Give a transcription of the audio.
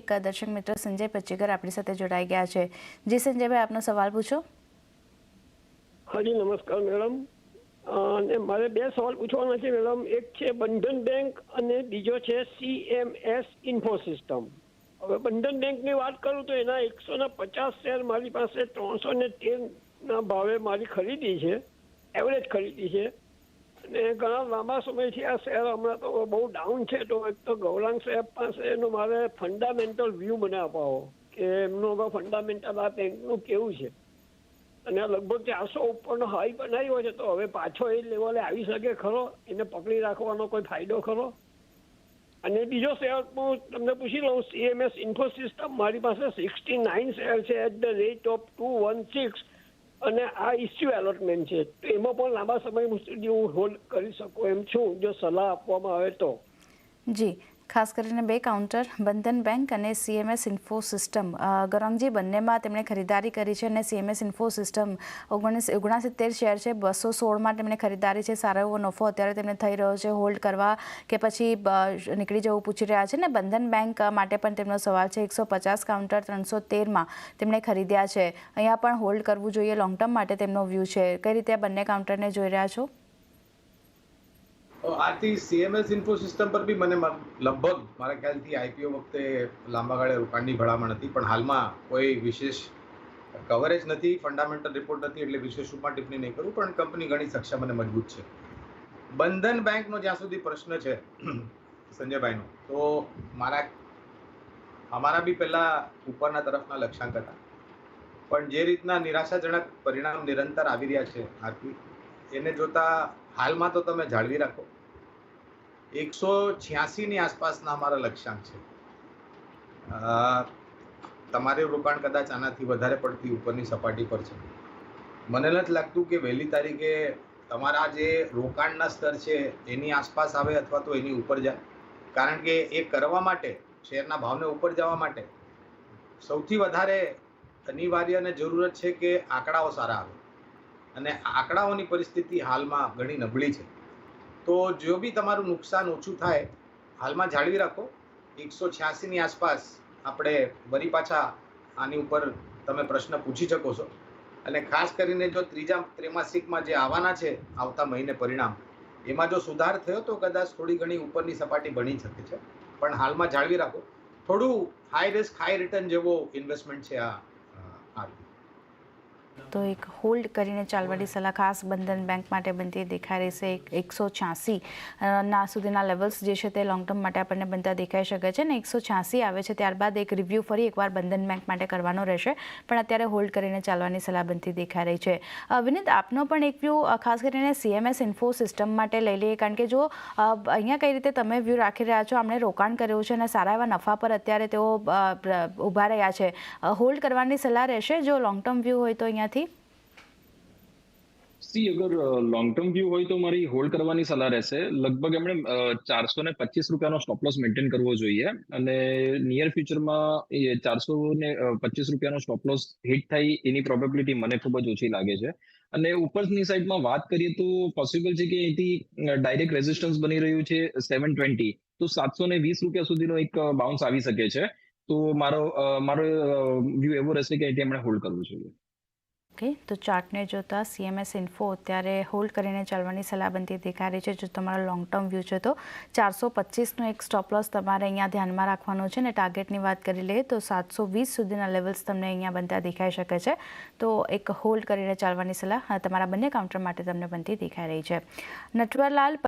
એક દર્શક મિત્ર સંજય પચ્ચીગર આપણી સાથે જોડાઈ ગયા છે। જી સંજયભાઈ, આપનો સવાલ પૂછો। હાજી નમસ્કાર મેડમ। અને મારે બે સવાલ પૂછવાના છે મેડમ। એક છે બંધન બેંક અને બીજો છે CMS ઇન્ફો સિસ્ટમ। હવે બંધન બેંકની વાત કરું તો એના 150 શેર મારી પાસે 313 ભાવે મારી ખરીદી છે, એવરેજ ખરીદી છે। અને ઘણા લાંબા સમયથી આ શેર હમણાં તો બહુ ડાઉન છે। તો એક તો ગૌરાંગ સાહેબ પાસે એનો મારે ફંડામેન્ટલ વ્યૂ મને અપાવો કે એમનું ફંડામેન્ટલ આ બેંકનું કેવું છે। અને લગભગ 400 ઉપરનો હાઈ બનાવ્યો છે, તો હવે પાછો એ લેવલે આવી શકે ખરો? એને પકડી રાખવાનો કોઈ ફાયદો ખરો? અને બીજો શેર હું તમને પૂછી લઉં, CMS ઇન્ફો સિસ્ટમ મારી પાસે 69 શેર છે એટ ધ રેટ ઓફ 216 અને આ ઇસ્યુ એલોટમેન્ટ છે। તો એમાં પણ લાંબા સમય સુધી હું હોલ્ડ કરી શકું એમ છું, જો સલાહ આપવામાં આવે તો? જી, ખાસ કરીને બે કાઉન્ટર બંધન બેંક અને CMS ઇન્ફો સિસ્ટમ, ગૌરાંગજી બંનેમાં તેમણે ખરીદારી કરી છે અને CMS ઇન્ફો સિસ્ટમ 69 શેર છે, 216માં તેમણે ખરીદારી છે। સારો એવો નફો અત્યારે તેમને થઈ રહ્યો છે। હોલ્ડ કરવા કે પછી નીકળી જવું પૂછી રહ્યા છે। ને બંધન બેંક માટે પણ તેમનો સવાલ છે। 150 કાઉન્ટર 313માં તેમણે ખરીદ્યા છે। અહીંયા પણ હોલ્ડ કરવું જોઈએ લોંગ ટર્મ માટે તેમનો વ્યૂ છે। કઈ રીતે આ બંને કાઉન્ટરને જોઈ રહ્યા છો? આથી CMS ઇન્ફો સિસ્ટમ પર બી મને લગભગ મારા ખ્યાલથી IPO વખતે લાંબા ગાળે રોકાણની ભલામણ હતી, પણ હાલમાં કોઈ વિશેષ કવરેજ નથી, ફંડામેન્ટલ રિપોર્ટ નથી, એટલે વિશેષ રૂપમાં ટિપ્પણી નહીં કરું, પણ કંપની ઘણી સક્ષમ અને મજબૂત છે। બંધન બેંકનો જ્યાં સુધી પ્રશ્ન છે સંજયભાઈનો, તો અમારા બી પહેલા ઉપરના તરફના લક્ષ્યાંક હતા, પણ જે રીતના નિરાશાજનક પરિણામ નિરંતર આવી રહ્યા છે આથી એને જોતા હાલમાં તો તમે જાળવી રાખો। 186ની આસપાસના અમારા લક્ષ્યાંક છે। તમારે રોકાણ કદાચ આનાથી વધારે પડતી ઉપરની સપાટી પર છે। મને નથી લાગતું કે વહેલી તારીખે તમારા જે રોકાણના સ્તર છે એની આસપાસ આવે અથવા તો એની ઉપર જાય, કારણ કે એ કરવા માટે, શેરના ભાવને ઉપર જવા માટે સૌથી વધારે અનિવાર્ય અને જરૂરત છે કે આંકડાઓ સારા આવે, અને આંકડાઓની પરિસ્થિતિ હાલમાં ઘણી નબળી છે। તો જો બી તમારું નુકસાન ઓછું થાય, હાલમાં જાળવી રાખો। 186ની આસપાસ આપણે વળી પાછા આની ઉપર તમે પ્રશ્ન પૂછી શકો છો। અને ખાસ કરીને જો ત્રીજા ત્રિમાસિકમાં જે આવવાના છે આવતા મહિને પરિણામ, એમાં જો સુધાર થયો તો કદાચ થોડી ઘણી ઉપરની સપાટી બની શકે છે, પણ હાલમાં જાળવી રાખો। થોડું હાઈ રિસ્ક હાઈ રિટર્ન જેવો ઇન્વેસ્ટમેન્ટ છે આ। તો એક હોલ્ડ કરીને ચાલવાની સલાહ ખાસ બંધન બેંક માટે બનતી દેખાઈ રહી છે। 186 સુધીના લેવલ્સ જે છે તે લોંગ ટર્મ માટે આપણને બનતા દેખાઈ શકે છે, ને 186 આવે છે ત્યારબાદ એક રિવ્યૂ ફરી એકવાર બંધન બેંક માટે કરવાનો રહેશે, પણ અત્યારે હોલ્ડ કરીને ચાલવાની સલાહ બનતી દેખાઈ રહી છે। વિનીત, આપનો પણ એક વ્યૂ ખાસ કરીને CMS ઇન્ફો સિસ્ટમ માટે લઈ લઈએ, કારણ કે જો અહીંયા કઈ રીતે તમે વ્યૂ રાખી રહ્યા છો, આમણે રોકાણ કર્યું છે અને સારા એવા નફા પર અત્યારે તેઓ ઊભા રહ્યા છે, હોલ્ડ કરવાની સલાહ રહેશે જો લોંગ ટર્મ વ્યૂ હોય તો અહીંયાથી? અગર લોંગ ટર્મ વ્યૂ હોય તો મારી હોલ્ડ કરવાની સલાહ રહેશે। લગભગ એમણે 425 રૂપિયાનો સ્ટોપ લોસ મેન્ટેન કરવો જોઈએ, અને નિયર ફ્યુચરમાં 425 રૂપિયાનો સ્ટોપ લોસ હિટ થાય એની પ્રોબેબિલિટી મને ખૂબ જ ઓછી લાગે છે। અને ઉપરની સાઈડમાં વાત કરીએ તો પોસિબલ છે કે અહીંથી ડાયરેક્ટ રેઝિસ્ટન્સ બની રહ્યું છે 720, તો 720 રૂપિયા સુધીનો એક બાઉન્સ આવી શકે છે। તો મારો વ્યૂ એવો રહેશે કે અહીંથી એમણે હોલ્ડ કરવું જોઈએ। ઓકે, તો ચાર્ટને જોતા CMS ઇન્ફો અત્યારે હોલ્ડ કરીને ચાલવાની સલાહ બનતી દેખાઈ રહી છે। જો તમારો લોંગ ટર્મ વ્યૂ છે તો 425નો એક સ્ટોપ લોસ તમારે અહીંયા ધ્યાનમાં રાખવાનો છે, ને ટાર્ગેટની વાત કરી લઈએ તો 720 સુધીના લેવલ્સ તમને અહીંયા બનતા દેખાઈ શકે છે। તો એક હોલ્ડ કરીને ચાલવાની સલાહ તમારા બંને કાઉન્ટર માટે તમને બનતી દેખાઈ રહી છે। નટવરલાલ